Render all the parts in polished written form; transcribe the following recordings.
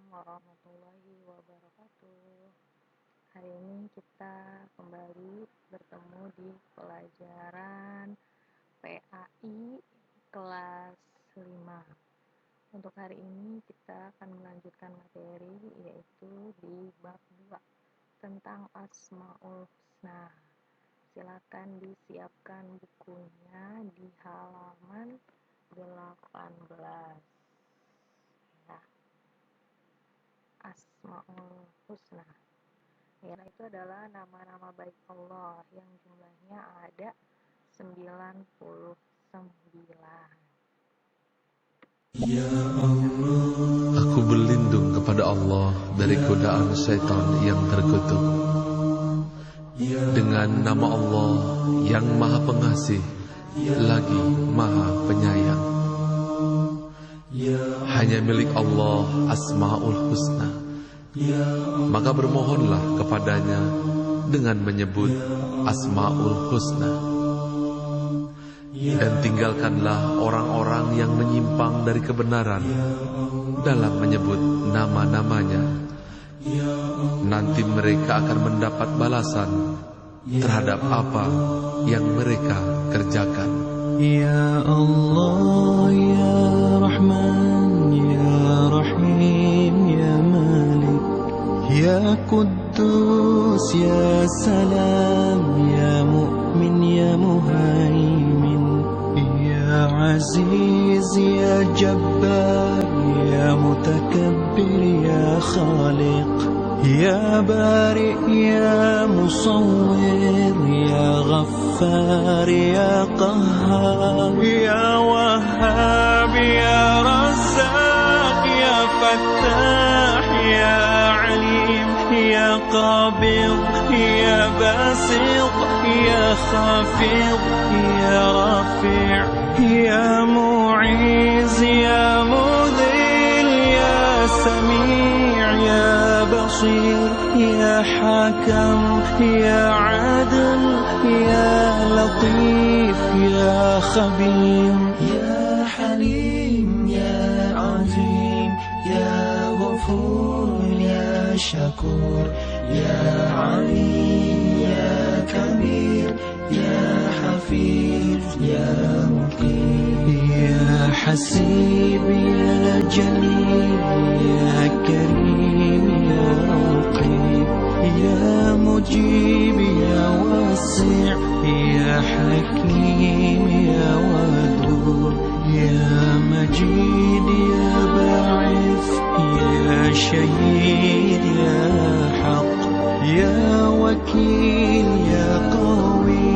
warahmatullahi wabarakatuh. Hari ini kita kembali bertemu di pelajaran PAI kelas 5. Untuk hari ini kita akan melanjutkan materi yaitu di bab 2 tentang Asmaul Husna. Silakan disiapkan bukunya di halaman 18. Nah, Asmaul Husna itu adalah nama-nama baik Allah yang jumlahnya ada 99. Aku berlindung kepada Allah dari godaan syaitan yang terkutuk. Dengan nama Allah yang Maha Pengasih lagi Maha Penyayang. Hanya milik Allah Asmaul Husna. Maka bermohonlah kepadanya dengan menyebut Asmaul Husna. Dan tinggalkanlah orang-orang yang menyimpang dari kebenaran dalam menyebut nama-namanya. Nanti mereka akan mendapat balasan terhadap apa yang mereka kerjakan. Ya Allah, Ya Rahman, Ya Rahim, Ya Malik, Ya Quddus, Ya Salam, Ya Mu'min, Ya Muhaimin, Ya Aziz, Ya Jabbar, Ya Mutakabbir, Ya Khaliq, Ya Bari, Ya Musawwir, Ya Ghaffar, Ya Qahhar, Ya Wahhab, Ya Razzaq, Ya Fattah, Ya Alim, Ya Qabid, Ya Basit, Ya Khafid, Ya Rafi', Ya Mu'iz, Ya Mudhil, Ya Sami', Ya Basir, Ya Hakam, Ya Adil, Ya Latif, Ya Khabir, Ya Halim, Ya Azim, Ya Ghafur, Ya Shakur, Ya Ali, Ya Kabir, Ya Hafiz, Ya Muqim, Ya Hasib, Ya Jalil, Ya Karim, Ya Muqim, Ya Mujib, Ya Wasi', Ya Hakim, Ya Wadud, Ya Majid, Ya Ba'ith, Ya Shahid, Ya Haq, Ya Wakil, Ya Qawi,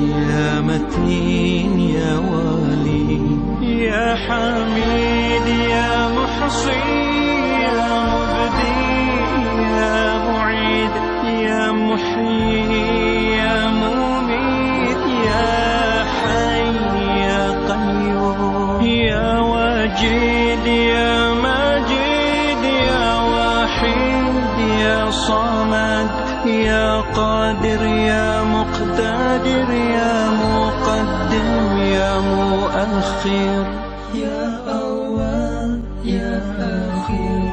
Ya Matin, Ya Wali, Ya Hamid, Ya Muhsi, Ya Mubdi, Ya Mu'id, Ya Muhyi, Ya Mumit, Ya Hayy, Ya Qayyum, Ya Wajid, Ya Majid, Ya Wahid, Ya Samad, Ya Qadir, Ya Muqtadir, Ya Muqaddim, Ya Muakhir, Ya Awwal, Ya Akhir,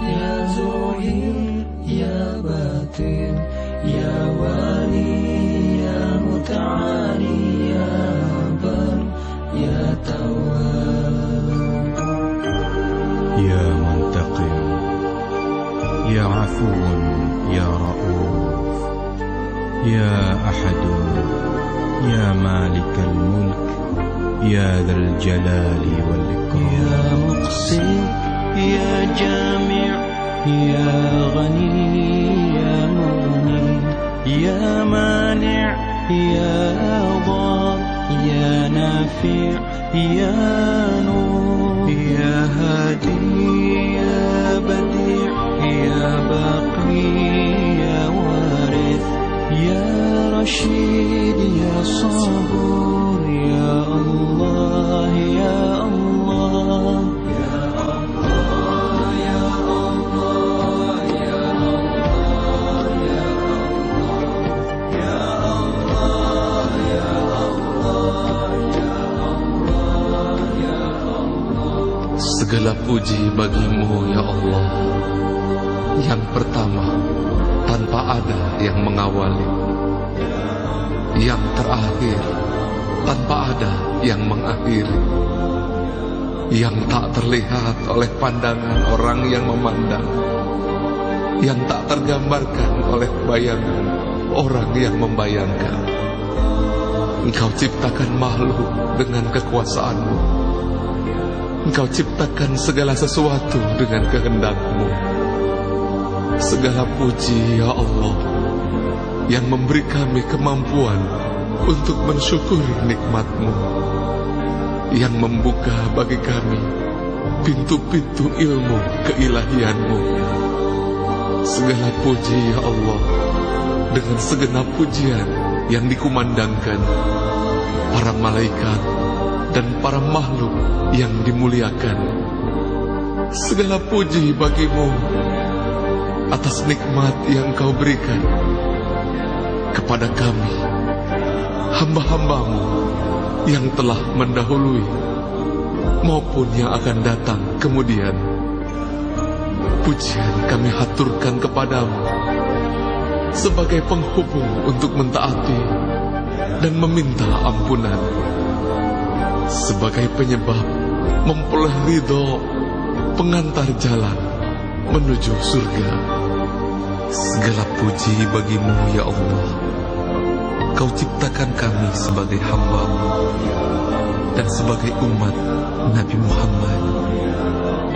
Ya Zuhir, Ya Batin, Ya Wali, Ya Muta'ali, Ya Bar, Ya Tawwab, Ya Muntaqim, Ya Afuun, Ya Ra'uf, Ya Ahadun, Ya Malik al-Mulk, Ya Dhal Jalali wal Ikram, Ya Muqsim, Ya Jami', Ya Ghani, Ya Mughni, Ya Mani', Ya Dhar, Ya Nafi', Ya Nur, Ya Hadi, Ya Badi', Ya Baqi, Ya Warith, Ya Rashid, Ya Sabur, Ya Allah, Ya Allah, Ya Allah, Ya Allah, Ya Allah, Ya Allah, Ya Allah, Ya Allah, Ya Allah, Ya Allah. Segala puji bagimu ya Allah, yang pertama tanpa ada yang mengawali, yang terakhir tanpa ada yang mengakhiri, yang tak terlihat oleh pandangan orang yang memandang, yang tak tergambarkan oleh bayangan orang yang membayangkan. Engkau ciptakan makhluk dengan kekuasaan-Mu. Engkau ciptakan segala sesuatu dengan kehendak-Mu. Segala puji ya Allah, yang memberi kami kemampuan untuk mensyukuri nikmat-Mu, yang membuka bagi kami pintu-pintu ilmu keilahian-Mu. Segala puji ya Allah, dengan segenap pujian yang dikumandangkan para malaikat dan para makhluk yang dimuliakan. Segala puji bagimu atas nikmat yang Kau berikan kepada kami, hamba-hamba-Mu yang telah mendahului maupun yang akan datang kemudian. Pujian kami haturkan kepadamu sebagai penghubung untuk mentaati dan meminta ampunan, sebagai penyebab memperoleh ridho, pengantar jalan menuju surga. Segala puji bagimu ya Allah, Kau ciptakan kami sebagai hamba-Mu dan sebagai umat Nabi Muhammad,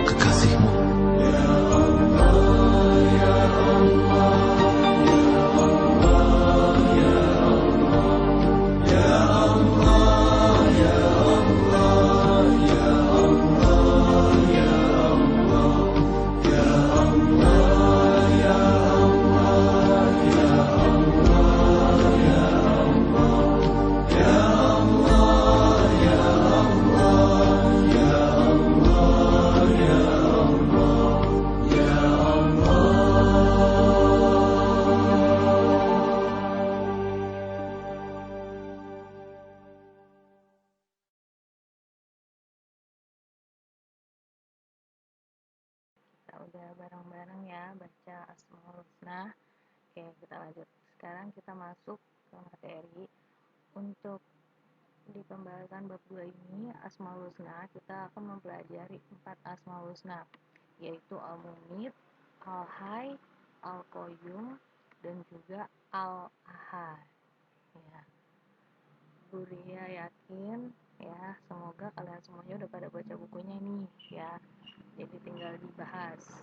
kekasih-Mu. Kita udah bareng-bareng ya baca Asmaul Husna. Oke, kita lanjut. Sekarang kita masuk ke materi. Untuk di pembahasan bab 2 ini, Asmaul Husna, kita akan mempelajari 4 Asmaul Husna, yaitu Al-Mumit, Al-Hayy, Al-Qayyum, dan juga Al-Ahad. Ya. Bu Ria yakin ya, semoga kalian semuanya udah pada baca bukunya nih ya. Jadi tinggal dibahas.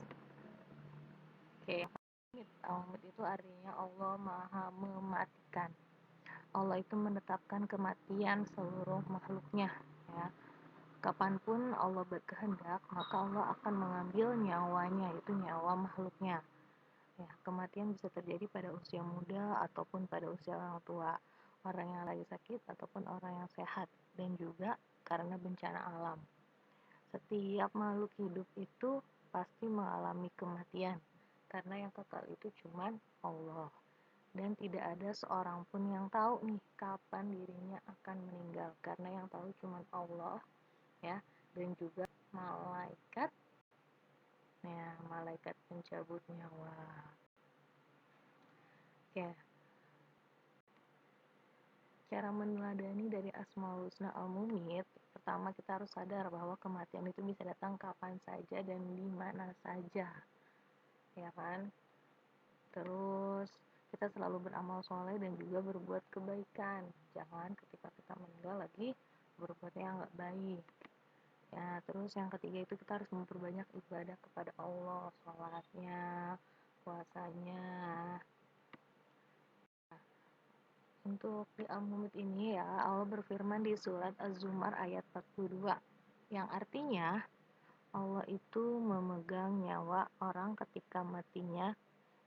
Oke, Al-Mumit itu artinya Allah Maha Mematikan. Allah itu menetapkan kematian seluruh makhluknya ya. Kapanpun Allah berkehendak, maka Allah akan mengambil nyawanya, itu nyawa makhluknya. Ya, kematian bisa terjadi pada usia muda ataupun pada usia orang tua, orang yang lagi sakit ataupun orang yang sehat, dan juga karena bencana alam. Setiap makhluk hidup itu pasti mengalami kematian, karena yang kekal itu cuman Allah. Dan tidak ada seorang pun yang tahu nih kapan dirinya akan meninggal, karena yang tahu cuma Allah ya, dan juga malaikat ya, malaikat pencabut nyawa. Ya, cara meneladani dari Asmaul Husna Al-Mumit, pertama kita harus sadar bahwa kematian itu bisa datang kapan saja dan di mana saja, ya kan. Terus kita selalu beramal soleh dan juga berbuat kebaikan. Jangan ketika kita meninggal lagi berbuat yang nggak baik. Ya, terus yang ketiga itu kita harus memperbanyak ibadah kepada Allah, sholatnya, puasanya. Nah, untuk di Al-Mumit ini ya, Allah berfirman di surat Az-Zumar ayat 42, yang artinya Allah itu memegang nyawa orang ketika matinya,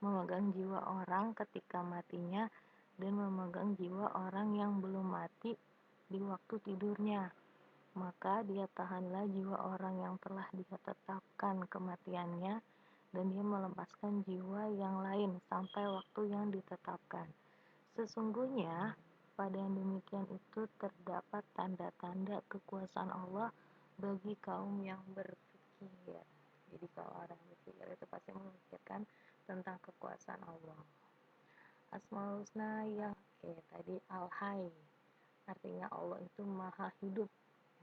memegang jiwa orang ketika matinya, dan memegang jiwa orang yang belum mati di waktu tidurnya. Maka dia tahanlah jiwa orang yang telah dia tetapkan kematiannya, dan dia melepaskan jiwa yang lain sampai waktu yang ditetapkan. Sesungguhnya pada yang demikian itu terdapat tanda-tanda kekuasaan Allah bagi kaum yang berpikir. berpikir. Jadi kalau orang berpikir itu pasti memikirkan tentang kekuasaan Allah. Asmaul Husna yang tadi Al-Hayy, artinya Allah itu maha hidup,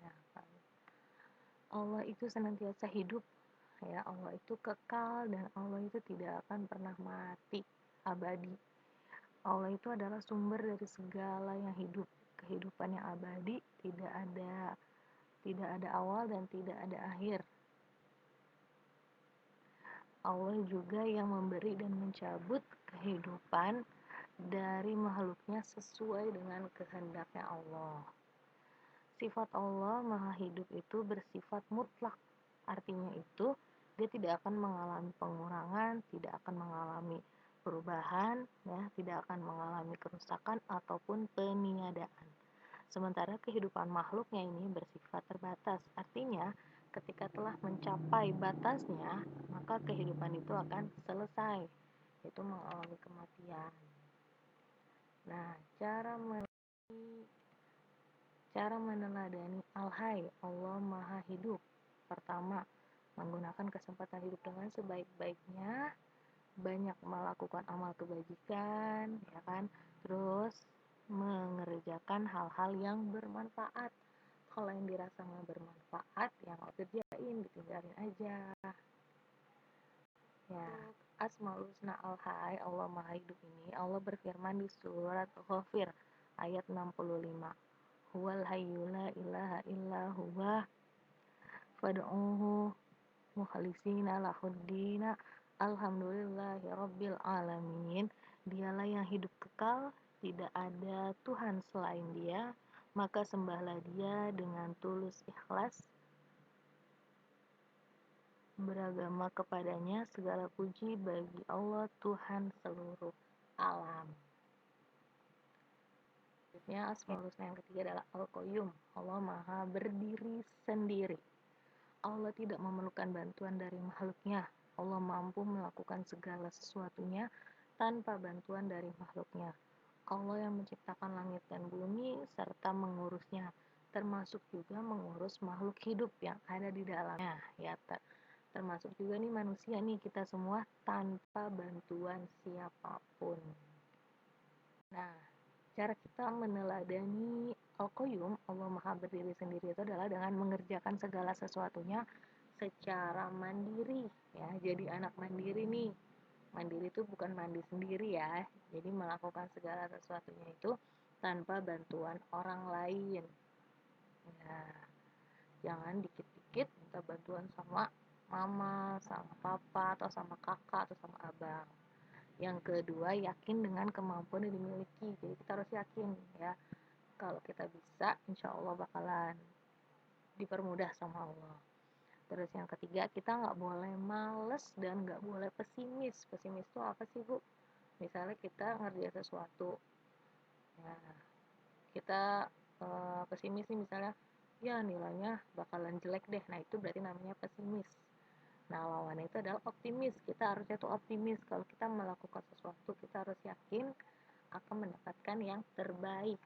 ya kan. Allah itu senantiasa hidup, ya. Allah itu kekal dan Allah itu tidak akan pernah mati, abadi. Allah itu adalah sumber dari segala yang hidup, kehidupan yang abadi, tidak ada awal dan tidak ada akhir. Allah juga yang memberi dan mencabut kehidupan dari makhluknya sesuai dengan kehendaknya Allah. Sifat Allah maha hidup itu bersifat mutlak. Artinya itu dia tidak akan mengalami pengurangan, tidak akan mengalami perubahan, ya, tidak akan mengalami kerusakan ataupun peniadaan. Sementara kehidupan makhluknya ini bersifat terbatas. Artinya ketika telah mencapai batasnya, maka kehidupan itu akan selesai, yaitu mengalami kematian. Nah, cara meneladani Al-Hayy, Allah Maha Hidup. Pertama, menggunakan kesempatan hidup dengan sebaik-baiknya, banyak melakukan amal kebajikan, ya kan? Terus mengerjakan hal-hal yang bermanfaat. Kalau yang dirasa nggak bermanfaat, ya nggak kerjain, ditinggalin aja. Ya, Asmaul Husna Al-Hayy, Allah Maha Hidup ini, Allah berfirman di surat Ghafir ayat 65. Huwal hayyu la ilaha illa huwa fad'uhu mukhlisina lahuddina alhamdulillahi rabbil alamin. Dialah yang hidup kekal, tidak ada Tuhan selain Dia, maka sembahlah Dia dengan tulus ikhlas, beragama kepadanya. Segala puji bagi Allah Tuhan seluruh alam. Asmaul Husna yang ketiga adalah Al-Qayyum, Allah Maha berdiri sendiri. Allah tidak memerlukan bantuan dari makhluknya. Allah mampu melakukan segala sesuatunya tanpa bantuan dari makhluknya. Allah yang menciptakan langit dan bumi serta mengurusnya, termasuk juga mengurus makhluk hidup yang ada di dalamnya, ya, termasuk juga nih manusia nih, kita semua tanpa bantuan siapapun. Nah, cara kita meneladani Al-Qayyum, Allah Maha berdiri sendiri, itu adalah dengan mengerjakan segala sesuatunya secara mandiri, ya. Jadi anak mandiri nih. Mandiri itu bukan mandi sendiri, ya. Jadi melakukan segala sesuatunya itu tanpa bantuan orang lain. Ya, jangan dikit-dikit minta bantuan sama mama, sama papa, atau sama kakak, atau sama abang. Yang kedua, yakin dengan kemampuan yang dimiliki. Jadi kita harus yakin, ya, kalau kita bisa, insya Allah bakalan dipermudah sama Allah. Terus yang ketiga, kita nggak boleh males dan nggak boleh pesimis. Pesimis itu apa sih, Bu? Misalnya kita ngerjain sesuatu, ya, kita pesimis nih, misalnya ya nilainya bakalan jelek deh. Nah, itu berarti namanya pesimis. Nah, lawannya itu adalah optimis. Kita harusnya tuh optimis. Kalau kita melakukan sesuatu, kita harus yakin akan mendapatkan yang terbaik.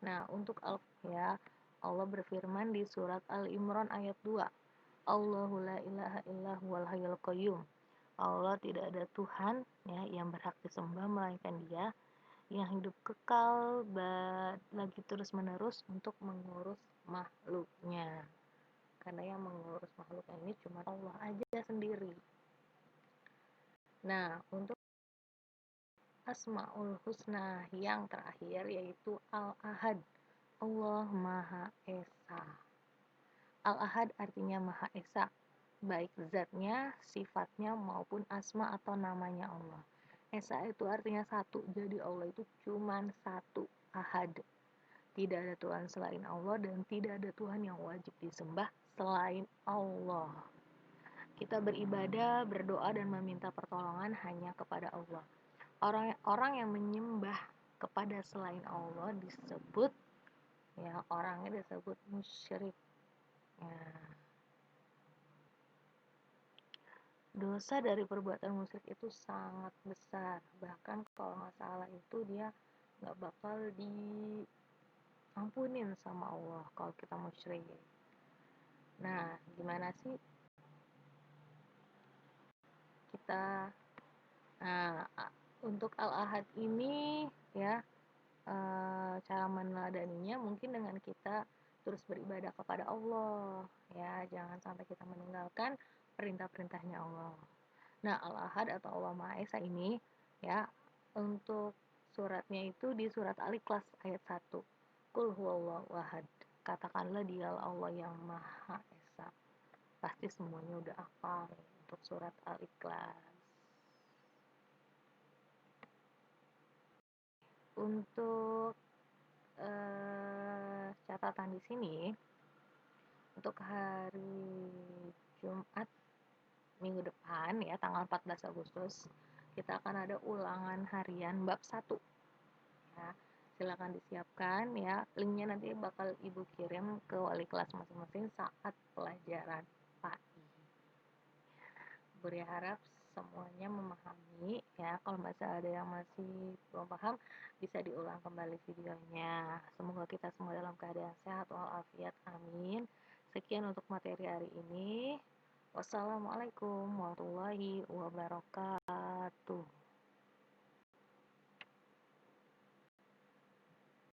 Nah, untuk Allah berfirman di surat Al-Imran ayat 2. Allahu la ilaha illa huwal hayyul qayyum. Allah tidak ada Tuhan, ya, yang berhak disembah melainkan Dia yang hidup kekal lagi terus-menerus untuk mengurus makhluknya. Karena yang mengurus makhluknya ini cuma Allah aja sendiri. Nah, untuk Asmaul Husna yang terakhir yaitu Al-Ahad, Allah Maha Esa. Al-Ahad artinya Maha Esa, baik zatnya, sifatnya maupun asma atau namanya Allah. Esa itu artinya satu, jadi Allah itu cuma satu, Ahad. Tidak ada Tuhan selain Allah dan tidak ada Tuhan yang wajib disembah selain Allah. Kita beribadah, berdoa, dan meminta pertolongan hanya kepada Allah. Orang yang menyembah kepada selain Allah disebut, ya, orangnya disebut musyrik. Ya. Dosa dari perbuatan musyrik itu sangat besar. Bahkan kalau nggak salah itu dia nggak bakal diampunin sama Allah kalau kita musyrik. Nah, gimana sih kita untuk Al-Ahad ini ya, cara meneladaninya mungkin dengan kita terus beribadah kepada Allah ya, jangan sampai kita meninggalkan perintah-perintahnya Allah. Nah, Al-Ahad atau Allah Maha Esa ini ya, untuk suratnya itu di surat Al-Ikhlas ayat 1. Qul huwallahu ahad. Katakanlah dialah Allah yang Maha Esa. Pasti semuanya udah hafal untuk surat Al-Ikhlas. Untuk catatan di sini, untuk hari Jumat minggu depan ya, tanggal 14 Agustus, kita akan ada ulangan harian bab 1 ya. Silakan disiapkan ya, linknya nanti bakal ibu kirim ke wali kelas masing-masing saat pelajaran pagi. Berharap semuanya memahami ya, kalau masih ada yang masih belum paham bisa diulang kembali videonya. Semoga kita semua dalam keadaan sehat walafiat, amin. Sekian untuk materi hari ini. Wassalamualaikum warahmatullahi wabarakatuh.